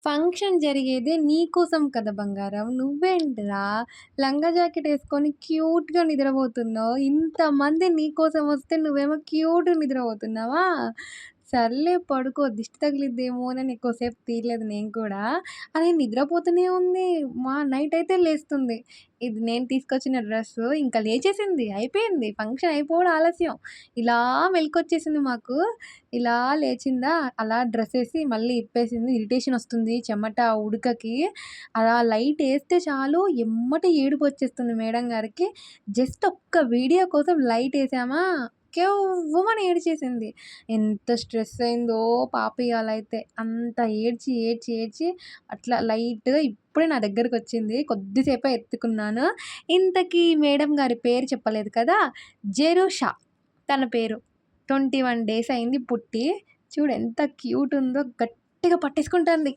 Function జరిగేదే నీకోసం కదా బంగారం. నువ్వేంటిరా లంగా జాకెట్ యేసుకొని క్యూట్‌గా నిద్రపోతున్నావు. ఇంతమంది నీకోసం వస్తే నువ్వేమో క్యూట్‌గా నిద్రపోతున్నావా? సర్లే పడుకో దిష్టి తగిలిద్దేమోనని ఎక్కువసేపు తీయలేదు నేను కూడా. అది నిద్రపోతూనే ఉంది. నైట్ అయితే లేస్తుంది. ఇది నేను తీసుకొచ్చిన డ్రెస్సు ఇంకా లేచేసింది. అయిపోయింది. ఫంక్షన్ అయిపోవడం ఆలస్యం. ఇలా మెలుకువొచ్చేసింది మాకు. ఇలా లేచిందా, అలా డ్రెస్సేసి మళ్ళీ ఇప్పేసింది. ఇరిటేషన్ ఒస్తుంది. చెమట, ఉడకకి అలా లైటేస్తే చాలు ఎమ్మటే ఏడుపొచ్చేస్తుంది మేడం గారికి. జస్ట్ ఒక్క వీడియో కోసం లైటేసామా కెవ్వుమని ఏడ్చేసింది. ఎంత స్ట్రెస్ అయిందో పాప ఇయాలైతే. అంత ఏడ్చి, ఏడ్చి, ఏడ్చి అట్లా లైట్‌గా ఇప్పుడే నా దగ్గరకొచ్చింది. కొద్దిసేపే ఎత్తుకున్నాను. ఇంతకీ మేడం గారి పేరు చెప్పలేదు కదా! జెరూషా తన పేరు. 21 డేస్ అయింది పుట్టి. చూడు ఎంత క్యూట్ ఉందో గట్టిగా పట్టేసుకుంటంది.